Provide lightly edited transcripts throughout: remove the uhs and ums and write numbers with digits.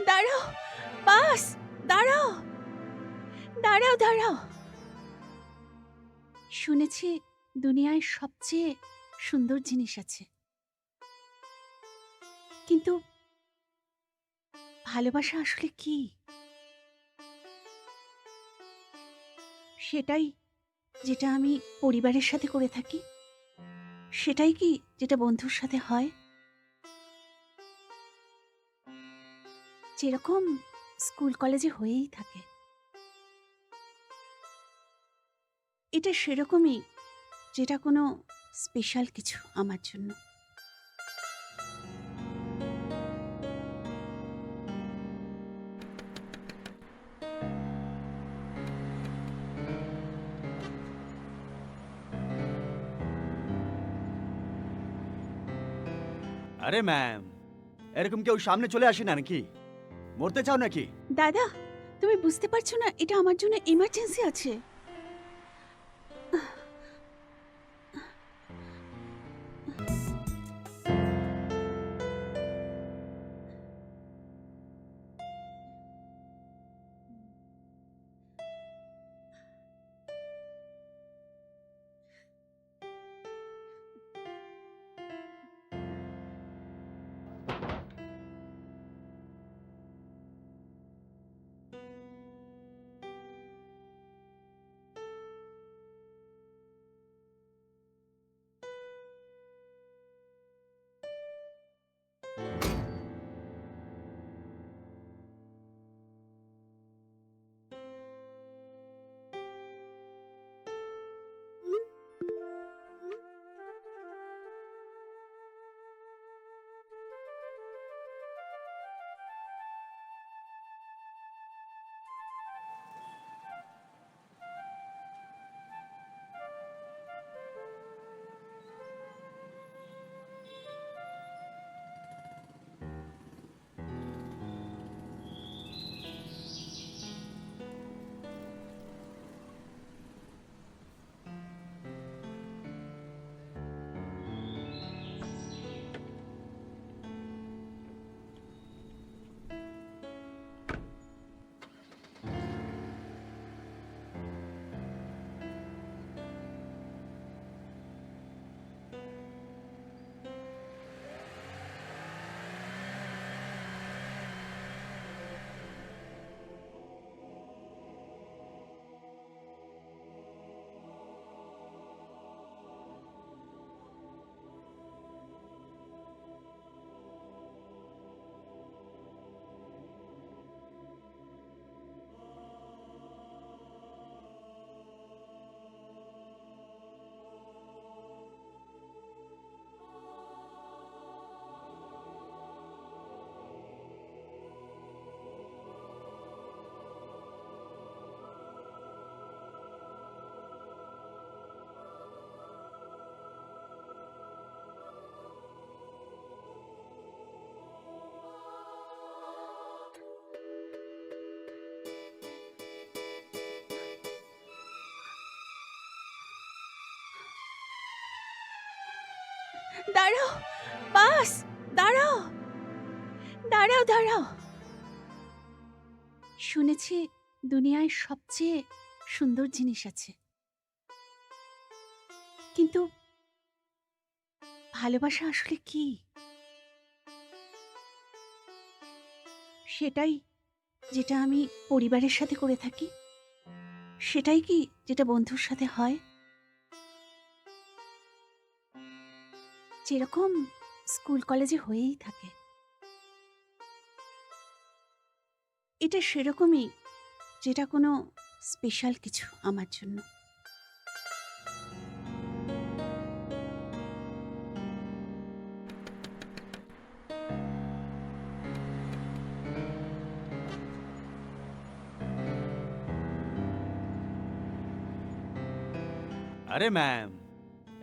দাঁড়াও, বাস, দাঁড়াও, দাঁড়াও, দাঁড়াও। শুনেছি দুনিয়ায় সবচেয়ে সুন্দর জিনিস আছে, কিন্তু ভালোবাসা আসলে কি? সেটাই যেটা আমি পরিবারের সাথে করে থাকি, সেটাই কি যেটা বন্ধুর সাথে হয়? যেরকম স্কুল কলেজে হয়েই থাকে, এটা সেরকমই যেটা কোনো স্পেশাল কিছু আমার জন্য। আরে ম্যাম, এরকম কেউ সামনে চলে আসে না নাকি? মরতে চাও নাকি? দাদা, তুমি বুঝতে পারছো না এটা আমার জন্য এমার্জেন্সি আছে। দাঁড়াও, বাস, দাঁড়াও, দাঁড়াও, দাঁড়াও। শুনেছি দুনিয়ায় সবচেয়ে সুন্দর জিনিস আছে, কিন্তু ভালোবাসা আসলে কি? সেটাই যেটা আমি পরিবারের সাথে করে থাকি, সেটাই কি যেটা বন্ধুর সাথে হয়? যেরকম স্কুল কলেজে হয়েই থাকে, এটা সেরকমই যেটা কোনো স্পেশাল কিছু আমার জন্য। আরে ম্যাম,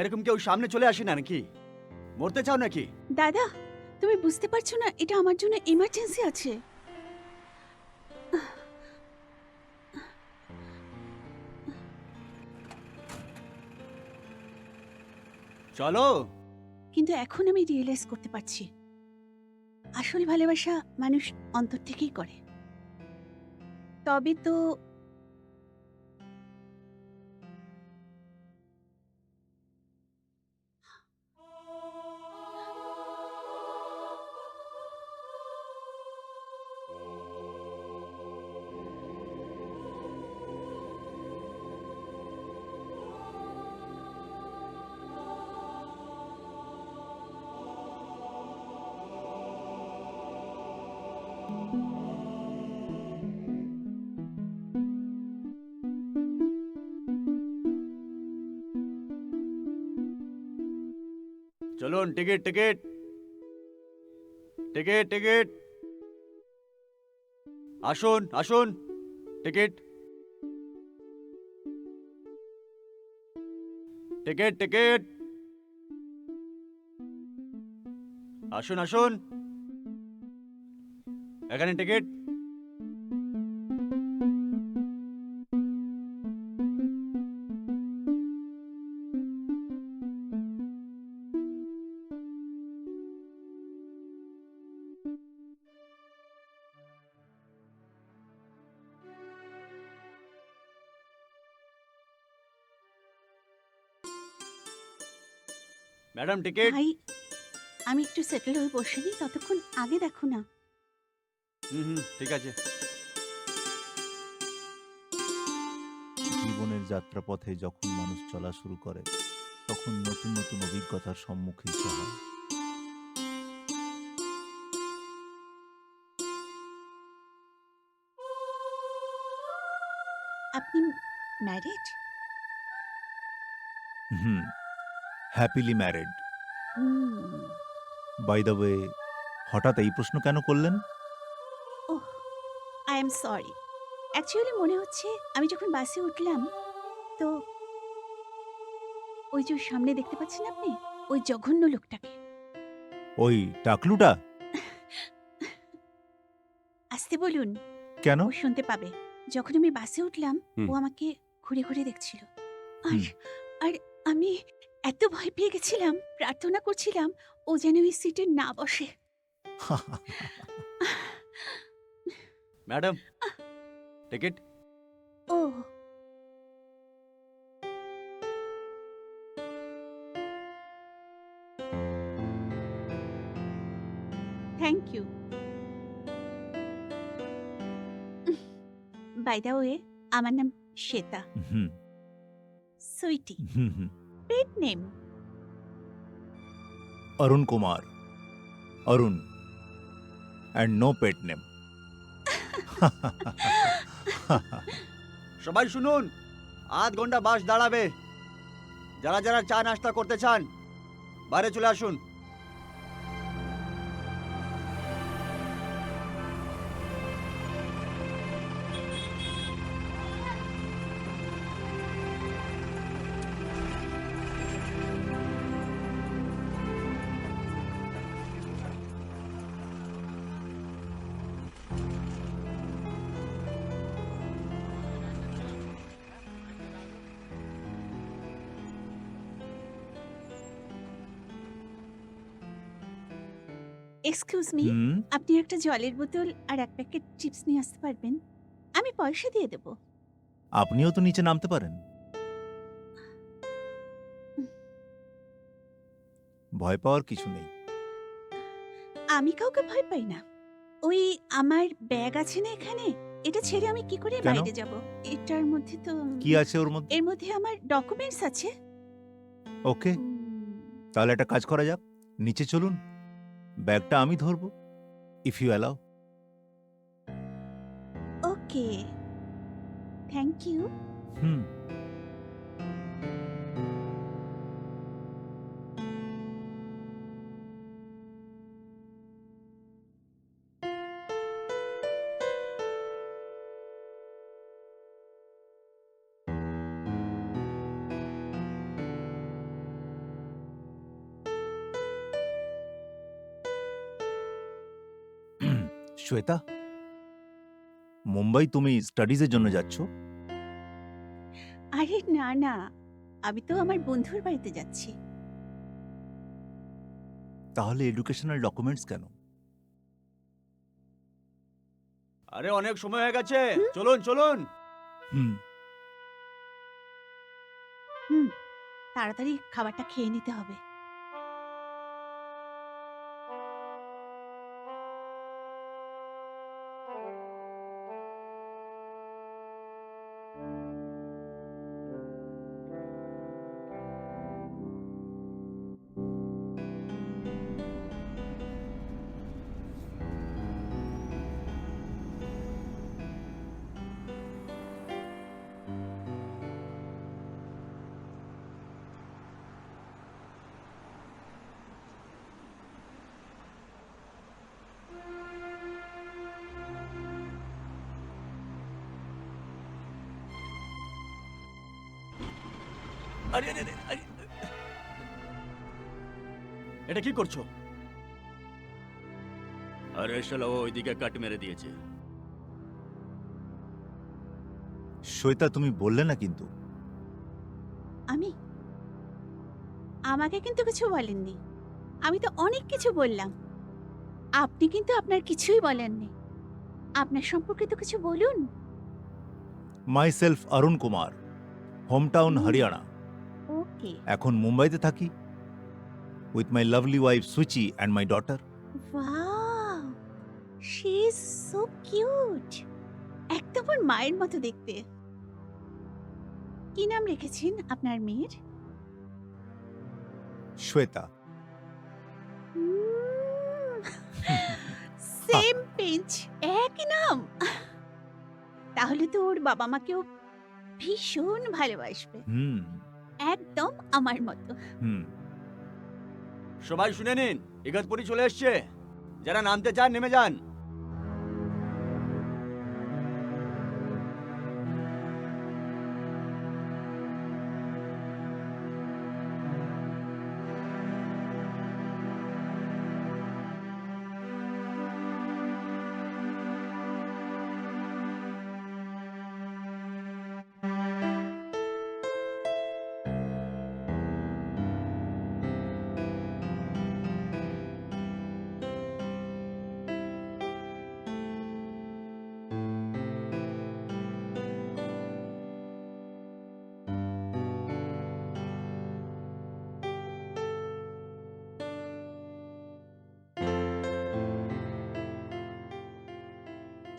এরকম কেউ সামনে চলে আসে না নাকি? মরতে চাও নাকি? দাদা, তুমি বুঝতে পারছো না এটা আমার জন্য এমার্জেন্সি আছে। চলো। কিন্তু এখন আমি রিয়েলাইজ করতে পারছি আসল ভালোবাসা মানুষ অন্তর থেকেই করে। তবে তো চলুন, টিকিট টিকিট টিকিট টিকিট, আসুন আসুন, টিকিট টিকিট টিকিট, আসুন আসুন, এখানে টিকিট। Madam ticket. ভাই, আমি একটু সেটেল হয়ে বসে নিই, ততক্ষণ আগে দেখো না। হুম, ঠিক আছে। জীবনের যাত্রাপথে যখন মানুষ চলা শুরু করে তখন নতুন নতুন অভিজ্ঞতার সম্মুখীন সে হয়। আপনি married? Hmm, happily married. Hmm. By the way, হঠাৎ এই প্রশ্ন কেন করলেন? Oh, I am sorry. Actually মনে হচ্ছে আমি যখন বাসে উঠলাম, তো ওই যে সামনে দেখতে পাচ্ছেন আপনি, ওই জঘন্য লোকটাকে। ওই টাকলুটা? আসতে বলুন, কেন? ও শুনতে পাবে। যখন আমি বাসে উঠলাম, হুম। ও আমাকে ঘুরে ঘুরে দেখছিল। আর হুম। আর আমি এত ভয় পেয়ে গেছিলাম, প্রার্থনা করছিলাম ও যেন ওই সিটে না বসে। Madam ticket. Oh, thank you. By the way, আমার নাম Shweta. Hmm, sweetie, hmm, hmm. Pet name. Arun Kumar, Arun, and no pet name. সবাই শুনুন, আধ ঘন্টা বাস দাঁড়াবে। যারা যারা চা নাস্তা করতে চান বাইরে চলে আসুন। এক্সকিউজ মি, হুম, আপনি একটা জলের বোতল আর এক প্যাকেট চিপস নিয়ে আসতে পারবেন? আমি পয়সা দিয়ে দেব। আপনিও তো নিচে নামতে পারেন। ভয় পাওয়ার কিছু নেই। আমি কাউকে ভয় পাই না। ওই আমার ব্যাগ আছে না এখানে, এটা ছেড়ে আমি কি করে কেন? বাইরে যাব? এটার মধ্যে তো কি আছে ওর মধ্যে? এর মধ্যে আমার ডকুমেন্টস আছে। ওকে, উম, তাহলে একটা কাজ করা যাক। নিচে চলুন, ব্যাগটা আমি ধরবো, if you allow. Okay, thank you. Hmm. Shweta, Mumbai তুমি স্টাডিজের জন্য যাচ্ছ? আরে না না, আমি তো আমার বন্ধুর বাড়িতে যাচ্ছি। তাহলে এডুকেশনাল ডকুমেন্টস কেন? আরে অনেক সময় হয়ে গেছে, চলুন চলুন। হুম। হুম, তাড়াতাড়ি খাবারটা খেয়ে নিতে হবে। আরে আরে আরে, আরে। এটা কি করছো? আরে শালা ও ওইদিকে কাট মেরে দিয়েছে। শ্বেতা, তুমি বললে না কিন্তু। আমি? আমাকে কিন্তু কিছু বলেননি। আমি তো অনেক কিছু বললাম। আপনি কিন্তু আপনার কিছুই বলেননি। আপনার সম্পর্কে তো কিছু বলুন। Myself Arun Kumar, home town hmm. Haryana. Okay. এখন মুম্বাইতে থাকি with my lovely wife Suchi and my daughter. Wow! She is so cute. একদম ওর মায়ের মতো দেখতে। কি নাম রেখেছেন আপনার মেয়ের? শ্বেতা। সেম পিঞ্চ, একই নাম। তাহলে তো ওর বাবা মাকেও ভীষণ ভালোবাসবে। হুম একদম আমার মতো। হুম। সবাই শুনে নিন, ইগতপুরি চলে এসছে। যারা নামতে চান নেমে যান।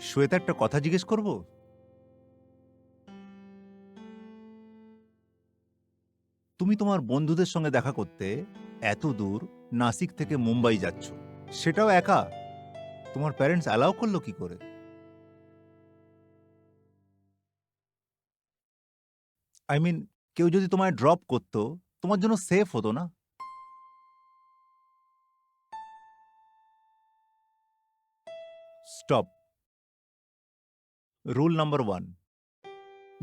শ্বেতা, একটা কথা জিজ্ঞেস করব? তুমি তোমার বন্ধুদের সঙ্গে দেখা করতে এত দূর নাসিক থেকে মুম্বাই যাচ্ছ, সেটাও একা? তোমার প্যারেন্টস অ্যালাউ করলো কি করে? আই মিন, কেউ যদি তোমায় ড্রপ করতো, তোমার জন্য সেফ হতো না? স্টপ। রুল নাম্বার 1,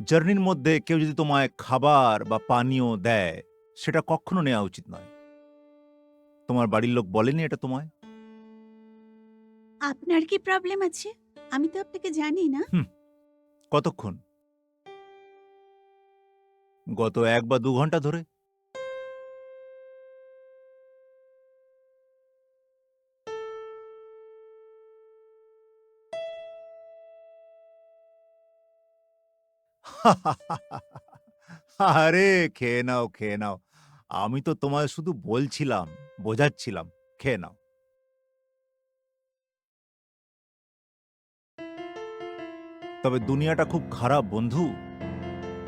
জার্নির মধ্যে কেউ যদি তোমায় খাবার বা পানীয় দেয়, সেটা কখনো নেওয়া উচিত নয়। তোমার বাড়ির লোক বলেনি এটা তোমায়? আপনার কি প্রবলেম আছে? আমি তো আপনাকে জানি না। হুম। কতক্ষণ? গত 1 বা 2 ঘন্টা ধরে? আরে খেয়ে নাও, খেয়ে নাও। আমি তো তোমায় শুধু বলছিলাম, বোঝাচ্ছিলাম। খেয়ে নাও। তবে দুনিয়াটা খুব খারাপ বন্ধু।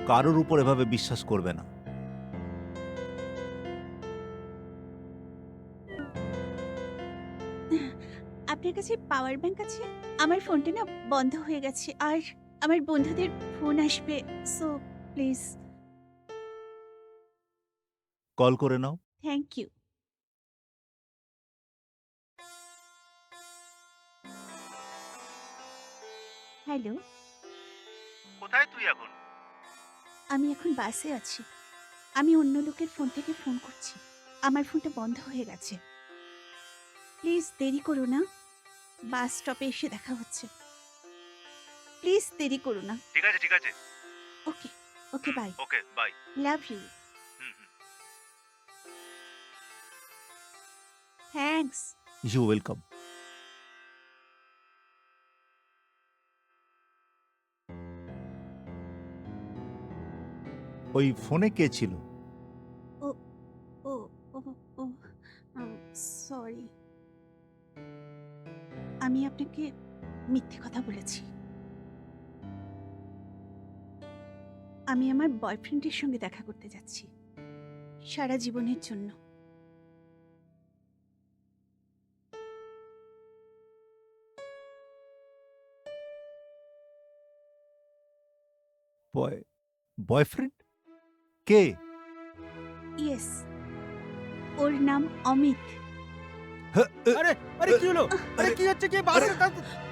কারোর উপর এভাবে বিশ্বাস করবে না। আপনার কাছে পাওয়ার ব্যাংক আছে? আমার ফোনটা না বন্ধ হয়ে গেছে। আর আমার বন্ধুদের ফোন আসবে। So please. কল করে নাও। Thank you. হ্যালো, কোথায় তুই এখন? আমি এখন বাসে আছি। আমি অন্য লোকের ফোন থেকে ফোন করছি। আমার ফোনটা বন্ধ হয়ে গেছে। প্লিজ দেরি করো না। বাস স্টপে এসে দেখা হচ্ছে। প্লিজ দেরি করো না। ঠিক আছে, ঠিক আছে। Okay, okay bye. Okay, bye. Love you. Thanks. You welcome. ওই ফোনে কে ছিল? ও ও ও সরি, আমি আপনাকে মিথ্যে কথা বলেছি। আমি আমার বয়ফ্রেন্ডের সঙ্গে দেখা করতে যাচ্ছি সারা জীবনের জন্য। বয়ফ্রেন্ড? কে? ইয়েস, ওর নাম অমিত। আরে আরে কি হলো? আরে কি হচ্ছে কি বাস?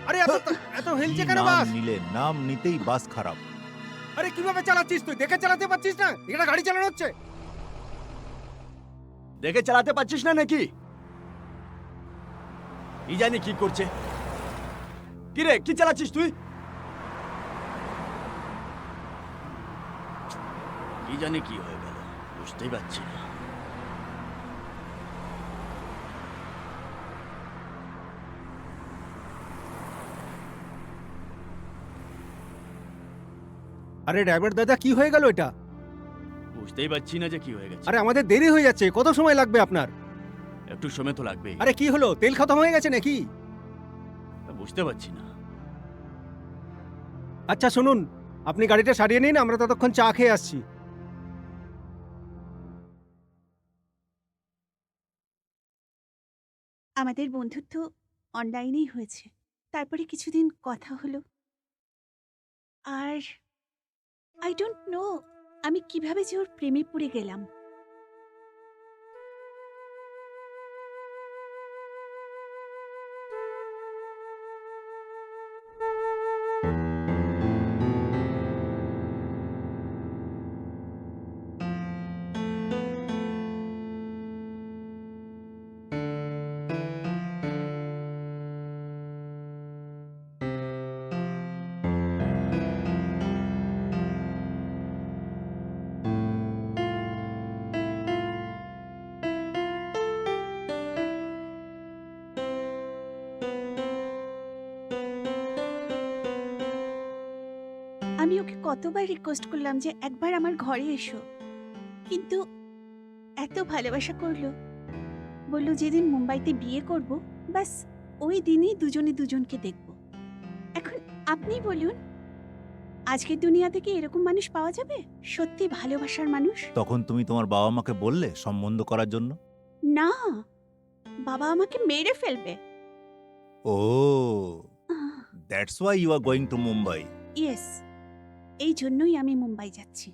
আরে এত এত হেলছে কি কেন নাম বাস? নিলে? নাম নিতেই বাস খারাপ। আরে কিভাবে চালাচ্ছিস তুই? দেখে চালাতে পারছিস না? এটা গাড়ি চালানো হচ্ছে। দেখে চালাতে পারছিস না নাকি? কি জানি কি করছে। কি রে, কি চালাচ্ছিস তুই? কি জানি কি হয়ে গেল, বুঝতেই পারছি না। আরে ড্রাইভার দাদা কি হয়ে গেল এটা? বুঝতেই পারছি না যে কি হয়ে গেছে। আরে আমাদের দেরি হয়ে যাচ্ছে, কত সময় লাগবে আপনার? একটু সময় তো লাগবেই। আরে কি হলো? তেল খতম হয়ে গেছে নাকি? বুঝতে পারছি না। আচ্ছা শুনুন, আপনি গাড়িটা সারিয়ে নিন, আমরা ততক্ষণ চা খেয়ে আসছি। আমাদের বন্ধুত্ব অনলাইনেই হয়েছে, তারপরে কিছুদিন কথা হলো। আর আই ডোন্ট নো আমি কিভাবে যে ওর প্রেমে পড়ে গেলাম। আমি ওকে কতবার রিকোয়েস্ট করলাম যে একবার আমার ঘরে এসো, কিন্তু এত ভালোবাসা করলো। বলল যেদিন মুম্বাইতে বিয়ে করব, ব্যাস ওই দিনই দুজনে দুজনকে দেখব। এখন আপনি বলুন, আজকের দুনিয়াতে কি এরকম মানুষ পাওয়া যাবে? সত্যি ভালোবাসার মানুষ? তখন তুমি তোমার বাবা মাকে বললে সম্বন্ধ করার জন্য? না, বাবা আমাকে মেরে ফেলবে। Oh, that's why you are going to Mumbai. Yes, এই জন্যই আমি মুম্বাই যাচ্ছি।